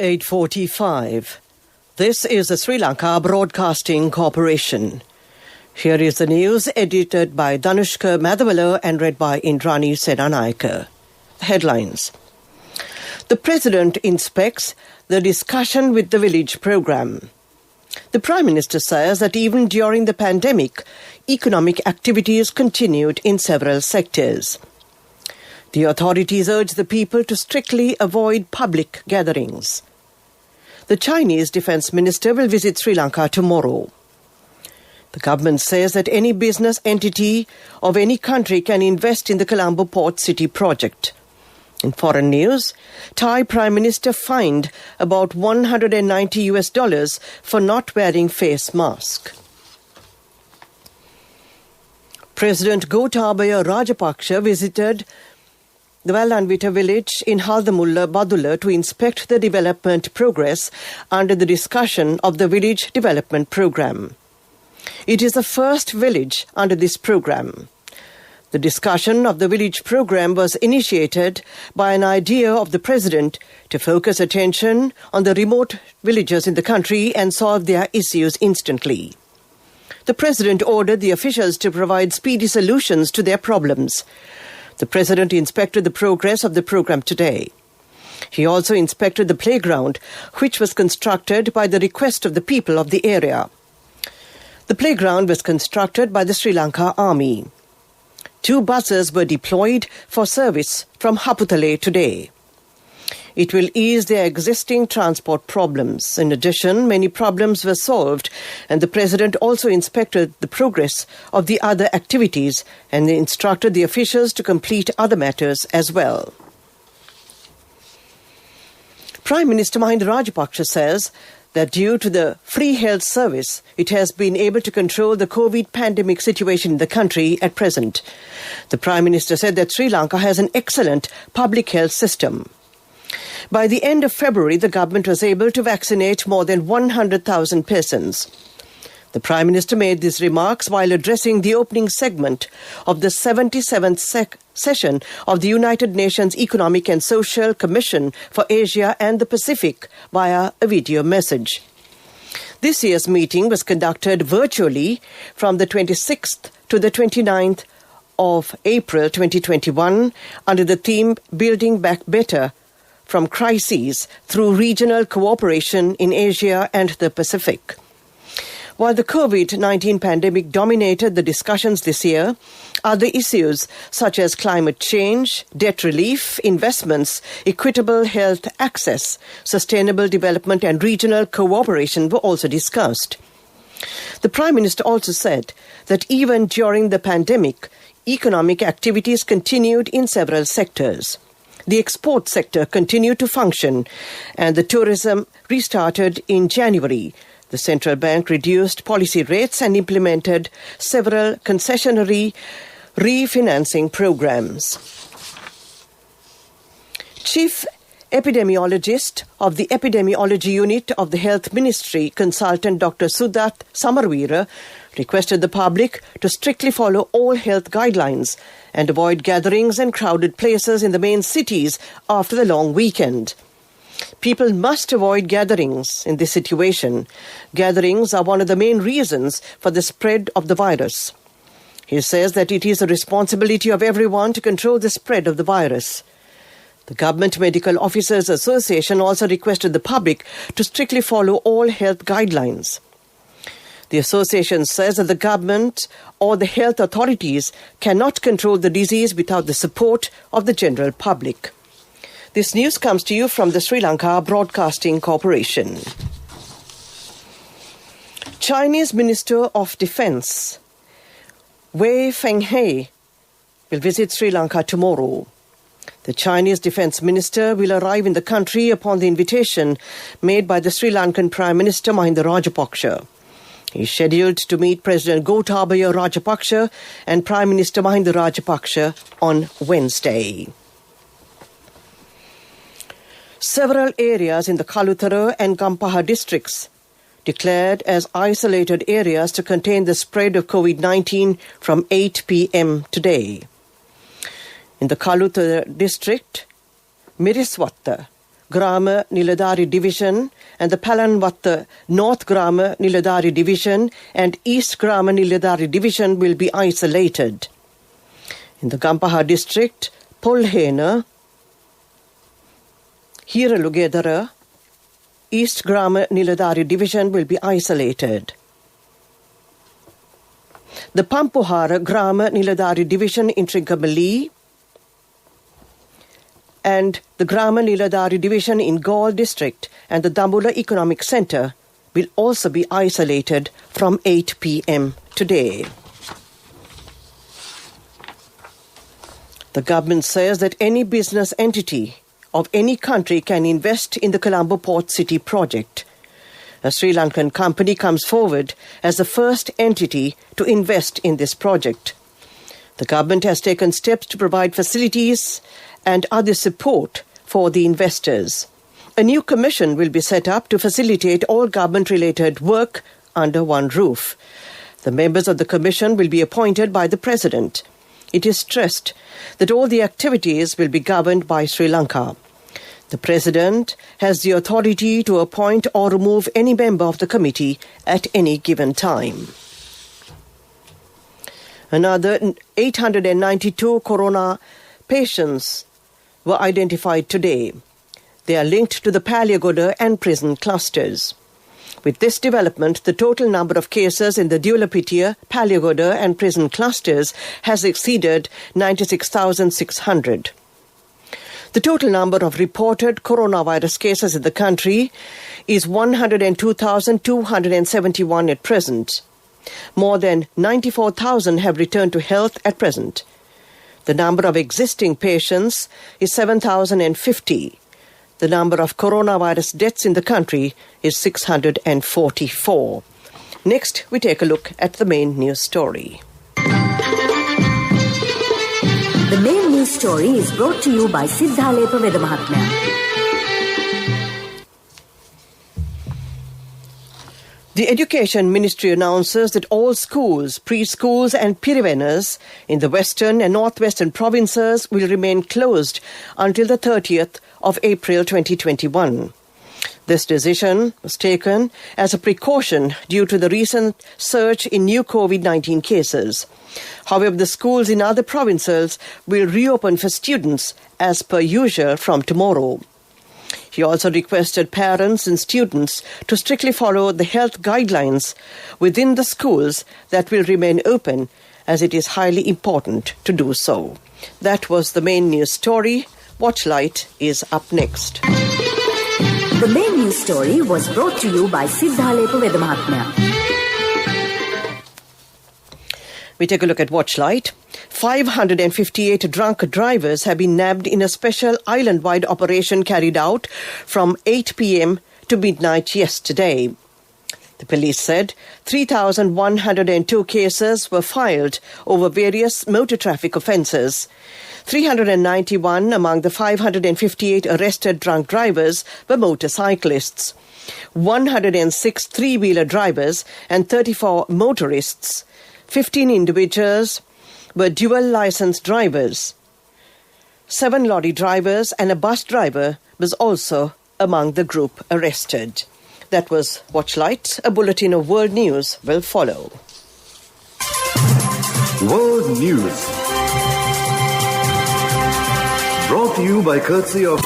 8:45. This is the Sri Lanka Broadcasting Corporation. Here is the news edited by Dhanushka Madhavela and read by Indrani Senanayake. Headlines. The President inspects the discussion with the village program. The Prime Minister says that even during the pandemic, economic activities continued in several sectors. The authorities urge the people to strictly avoid public gatherings. The Chinese Defence Minister will visit Sri Lanka tomorrow. The government says that any business entity of any country can invest in the Colombo Port City project. In foreign news, Thai Prime Minister fined about $190 for not wearing face mask. President Gotabaya Rajapaksa visited the Vallanvita village in Haldamulla, Badulla to inspect the development progress under the discussion of the village development program. It is the first village under this program. The discussion of the village program was initiated by an idea of the President to focus attention on the remote villages in the country and solve their issues instantly. The President ordered the officials to provide speedy solutions to their problems. The President inspected the progress of the program today. He also inspected the playground, which was constructed by the request of the people of the area. The playground was constructed by the Sri Lanka Army. 2 buses were deployed for service from Haputale today. It will ease their existing transport problems. In addition, many problems were solved, and the President also inspected the progress of the other activities and instructed the officials to complete other matters as well. Prime Minister Mahinda Rajapaksa says that due to the free health service, it has been able to control the COVID pandemic situation in the country at present. The Prime Minister said that Sri Lanka has an excellent public health system. By the end of February, the government was able to vaccinate more than 100,000 persons. The Prime Minister made these remarks while addressing the opening segment of the 77th session of the United Nations Economic and Social Commission for Asia and the Pacific via a video message. This year's meeting was conducted virtually from the 26th to the 29th of April 2021 under the theme Building Back Better from Crises through Regional Cooperation in Asia and the Pacific. While the COVID-19 pandemic dominated the discussions this year, other issues such as climate change, debt relief, investments, equitable health access, sustainable development and regional cooperation were also discussed. The Prime Minister also said that even during the pandemic, economic activities continued in several sectors. The export sector continued to function and the tourism restarted in January. The central bank reduced policy rates and implemented several concessionary refinancing programs. Chief Epidemiologist of the Epidemiology Unit of the Health Ministry, Consultant Dr. Sudat Samarveera, requested the public to strictly follow all health guidelines and avoid gatherings and crowded places in the main cities after the long weekend. People must avoid gatherings in this situation. Gatherings are one of the main reasons for the spread of the virus. He says that it is the responsibility of everyone to control the spread of the virus. The Government Medical Officers Association also requested the public to strictly follow all health guidelines. The association says that the government or the health authorities cannot control the disease without the support of the general public. This news comes to you from the Sri Lanka Broadcasting Corporation. Chinese Minister of Defence Wei Fenghe will visit Sri Lanka tomorrow. The Chinese Defence Minister will arrive in the country upon the invitation made by the Sri Lankan Prime Minister Mahinda Rajapaksa. He is scheduled to meet President Gotabaya Rajapaksa and Prime Minister Mahinda Rajapaksa on Wednesday. Several areas in the Kalutara and Gampaha districts declared as isolated areas to contain the spread of COVID-19 from 8 p.m. today. In the Kalutara district, Miriswatta, Grama Niladari Division and the Palanvatta North Grama Niladari Division and East Grama Niladari Division will be isolated. In the Gampaha district, Polhena, Hiralugedara, East Grama Niladari Division will be isolated. The Pampuhara Grama Niladari Division in Trincomalee and the Grama Niladari Division in Gaul district and the Dambula Economic Centre will also be isolated from 8 p.m. today. The government says that any business entity of any country can invest in the Colombo Port City project. A Sri Lankan company comes forward as the first entity to invest in this project. The government has taken steps to provide facilities and other support for the investors. A new commission will be set up to facilitate all government-related work under one roof. The members of the commission will be appointed by the President. It is stressed that all the activities will be governed by Sri Lanka. The President has the authority to appoint or remove any member of the committee at any given time. Another 892 corona patients were identified today. They are linked to the Palyagoda and prison clusters. With this development, the total number of cases in the Dulapitiya, Palyagoda and prison clusters has exceeded 96,600. The total number of reported coronavirus cases in the country is 102,271 at present. More than 94,000 have returned to health at present. The number of existing patients is 7,050. The number of coronavirus deaths in the country is 644. Next, we take a look at the main news story. The main news story is brought to you by Siddhalepa Vedamahatmya. The Education Ministry announces that all schools, preschools and pirivenas in the western and northwestern provinces will remain closed until the 30th of April 2021. This decision was taken as a precaution due to the recent surge in new COVID-19 cases. However, the schools in other provinces will reopen for students as per usual from tomorrow. He also requested parents and students to strictly follow the health guidelines within the schools that will remain open, as it is highly important to do so. That was the main news story. Watchlight is up next. The main news story was brought to you by Siddhalepa Vedamahatmya. We take a look at Watchlight. 558 drunk drivers have been nabbed in a special island-wide operation carried out from 8 p.m. to midnight yesterday. The police said 3,102 cases were filed over various motor traffic offences. 391 among the 558 arrested drunk drivers were motorcyclists. 106 three-wheeler drivers and 34 motorists. 15 individuals were dual-licensed drivers. 7 lorry drivers and a bus driver was also among the group arrested. That was Watchlight. A bulletin of world news will follow. World News. Brought to you by courtesy of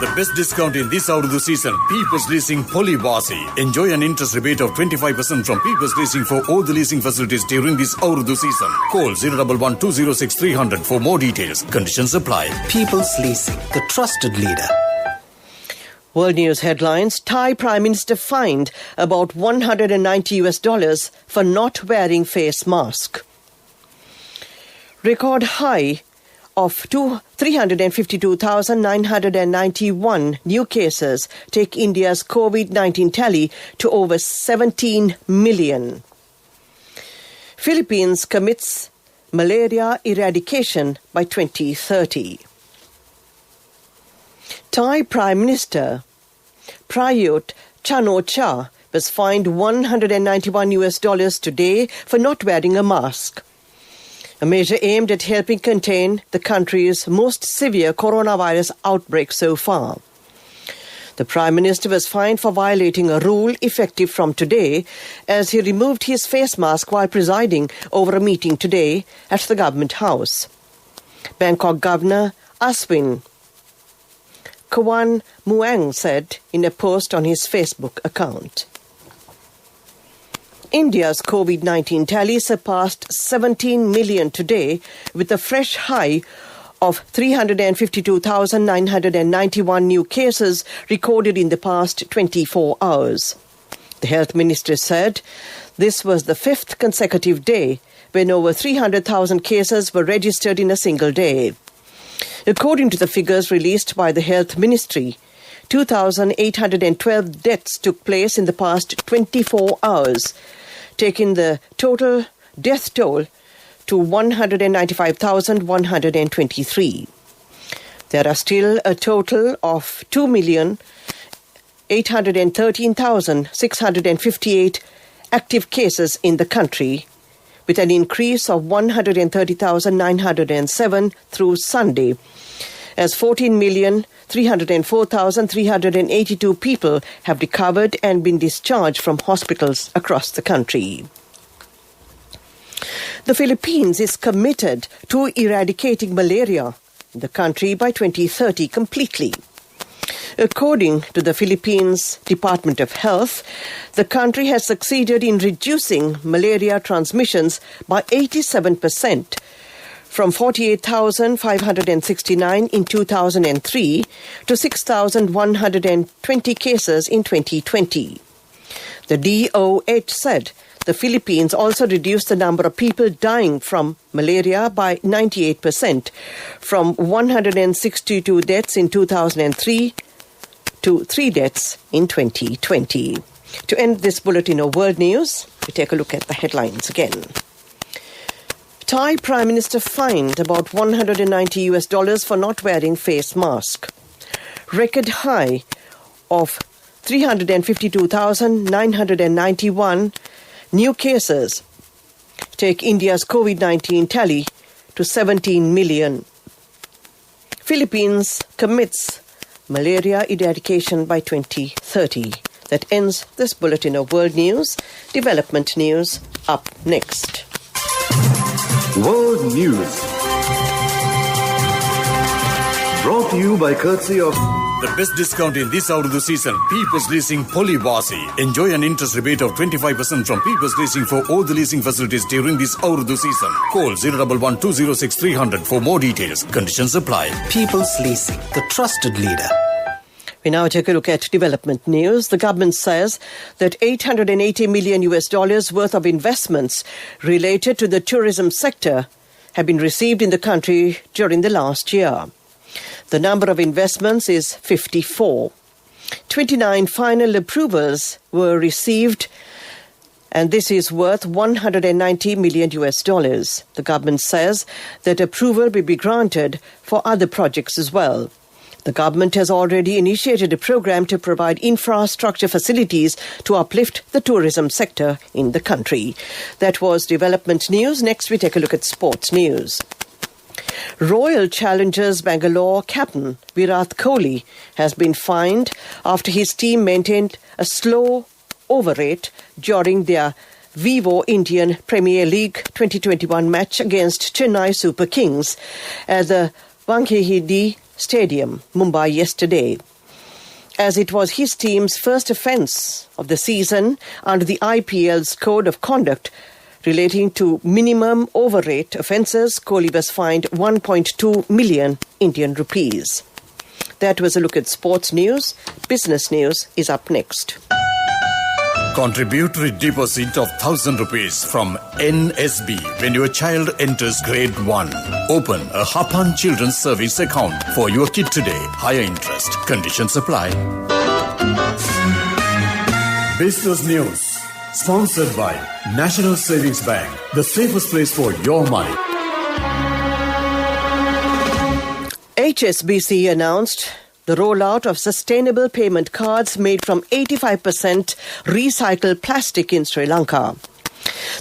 the best discount in this Urdu season, People's Leasing Polybasi. Enjoy an interest rebate of 25% from People's Leasing for all the leasing facilities during this Urdu season. Call 011 206 300 for more details. Conditions apply. People's Leasing, the trusted leader. World News headlines. Thai Prime Minister fined about $190 for not wearing face mask. Record high of 352,991 new cases take India's COVID-19 tally to over 17 million. Philippines commits malaria eradication by 2030. Thai Prime Minister Prayut Chan-o-cha was fined $191 today for not wearing a mask. A measure aimed at helping contain the country's most severe coronavirus outbreak so far. The Prime Minister was fined for violating a rule effective from today as he removed his face mask while presiding over a meeting today at the Government House. Bangkok Governor Aswin Kawan Muang said in a post on his Facebook account. India's COVID-19 tally surpassed 17 million today with a fresh high of 352,991 new cases recorded in the past 24 hours. The Health Minister said this was the fifth consecutive day when over 300,000 cases were registered in a single day. According to the figures released by the Health Ministry, 2,812 deaths took place in the past 24 hours, taking the total death toll to 195,123. There are still a total of 2,813,658 active cases in the country, with an increase of 130,907 through Sunday, as 14,304,382 people have recovered and been discharged from hospitals across the country. The Philippines is committed to eradicating malaria in the country by 2030 completely. According to the Philippines Department of Health, the country has succeeded in reducing malaria transmissions by 87%, from 48,569 in 2003 to 6,120 cases in 2020. The DOH said the Philippines also reduced the number of people dying from malaria by 98%, from 162 deaths in 2003 to 3 deaths in 2020. To end this bulletin of world news, we take a look at the headlines again. Thai Prime Minister fined about $190 for not wearing face mask. Record high of 352,991 new cases take India's COVID-19 tally to 17 million. Philippines commits malaria eradication by 2030. That ends this bulletin of world news. Development news up next. World News. Brought to you by courtesy of The best discount in this Urdu season, People's Leasing Polywasi. Enjoy an interest rebate of 25% from People's Leasing for all the leasing facilities during this Urdu season. Call 011-206-300 for more details. Conditions apply. People's Leasing, the trusted leader. We now take a look at development news. The government says that $880 million worth of investments related to the tourism sector have been received in the country during the last year. The number of investments is 54. 29 final approvals were received, and this is worth $190 million. The government says that approval will be granted for other projects as well. The government has already initiated a program to provide infrastructure facilities to uplift the tourism sector in the country. That was development news. Next, we take a look at sports news. Royal Challengers Bangalore captain Virat Kohli has been fined after his team maintained a slow over rate during their Vivo Indian Premier League 2021 match against Chennai Super Kings at the Wankhede Stadium, Mumbai yesterday, as it was his team's first offence of the season under the IPL's Code of Conduct relating to minimum overrate offences. Kohli was fined 1.2 million Indian rupees. That was a look at sports news. Business news is up next. Contributory deposit of 1,000 rupees from NSB when your child enters grade 1. Open a Hapan Children's Service account for your kid today. Higher interest. Conditions apply. Business news. Sponsored by National Savings Bank. The safest place for your money. HSBC announced the rollout of sustainable payment cards made from 85% recycled plastic in Sri Lanka.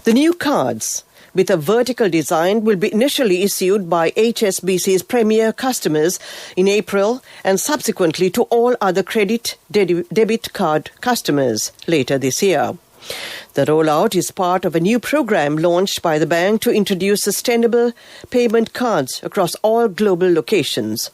The new cards with a vertical design will be initially issued by HSBC's premier customers in April and subsequently to all other credit debit card customers later this year. The rollout is part of a new program launched by the bank to introduce sustainable payment cards across all global locations.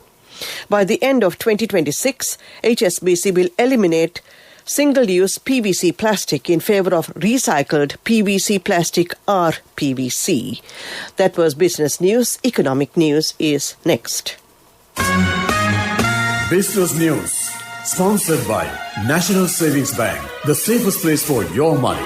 By the end of 2026, HSBC will eliminate single-use PVC plastic in favor of recycled PVC plastic RPVC. That was business news. Economic news is next. Business news. Sponsored by National Savings Bank, the safest place for your money.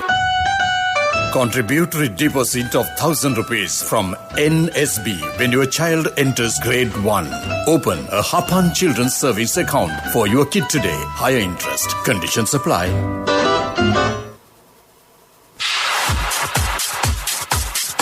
Contributory deposit of 1,000 rupees from NSB when your child enters grade 1. Open a Hapan Children's Service account for your kid today. Higher interest. Conditions apply.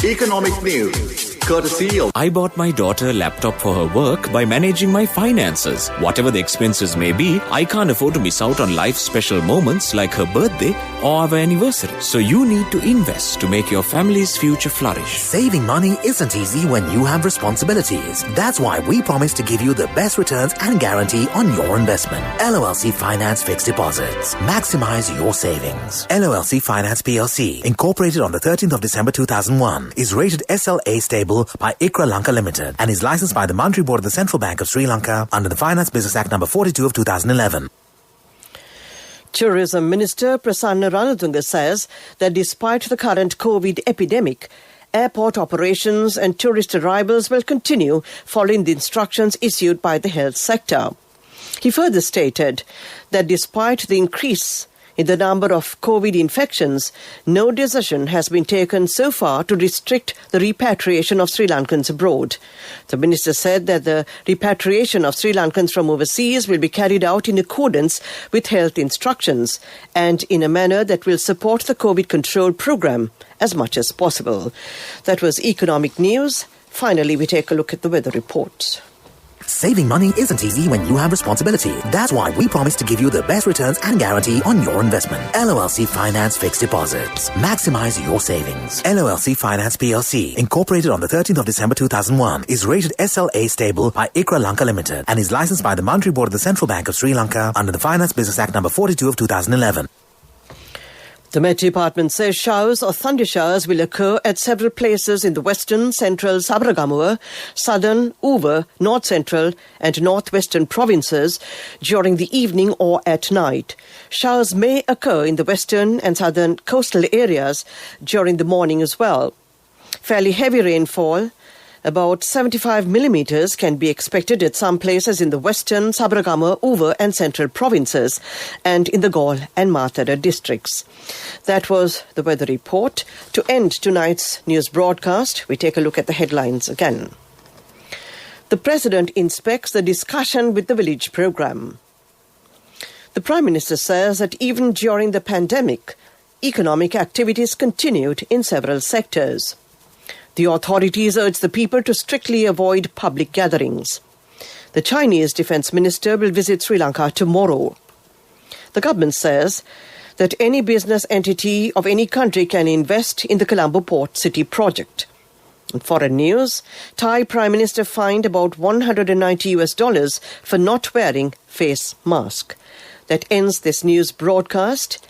Economic news. Courtesy of I bought my daughter a laptop for her work by managing my finances. Whatever the expenses may be, I can't afford to miss out on life's special moments like her birthday or our anniversary. So you need to invest to make your family's future flourish. Saving money isn't easy when you have responsibilities. That's why we promise to give you the best returns and guarantee on your investment. LOLC Finance Fixed Deposits. Maximize your savings. LOLC Finance PLC, incorporated on the 13th of December 2001, is rated SLA stable by ICRA Lanka Limited and is licensed by the Monetary Board of the Central Bank of Sri Lanka under the Finance Business Act number 42 of 2011. Tourism Minister Prasanna Ranatunga says that despite the current COVID epidemic, airport operations and tourist arrivals will continue following the instructions issued by the health sector. He further stated that despite the increase in the number of COVID infections, no decision has been taken so far to restrict the repatriation of Sri Lankans abroad. The minister said that the repatriation of Sri Lankans from overseas will be carried out in accordance with health instructions and in a manner that will support the COVID control program as much as possible. That was economic news. Finally, we take a look at the weather report. Saving money isn't easy when you have responsibility. That's why we promise to give you the best returns and guarantee on your investment. LOLC Finance Fixed Deposits. Maximize your savings. LOLC Finance PLC, incorporated on the 13th of December 2001, is rated SLA stable by ICRA Lanka Limited and is licensed by the Monetary Board of the Central Bank of Sri Lanka under the Finance Business Act number 42 of 2011. The Met Department says showers or thunder showers will occur at several places in the western, central Sabaragamuwa, southern, Uva, north central and northwestern provinces during the evening or at night. Showers may occur in the western and southern coastal areas during the morning as well. Fairly heavy rainfall, about 75 millimeters, can be expected at some places in the western, Sabaragamuwa, Uva and central provinces and in the Gaul and Mathura districts. That was the weather report. To end tonight's news broadcast, we take a look at the headlines again. The President inspects the discussion with the village program. The Prime Minister says that even during the pandemic, economic activities continued in several sectors. The authorities urge the people to strictly avoid public gatherings. The Chinese Defence Minister will visit Sri Lanka tomorrow. The government says that any business entity of any country can invest in the Colombo Port City project. In foreign news, Thai Prime Minister fined about $190 for not wearing face mask. That ends this news broadcast.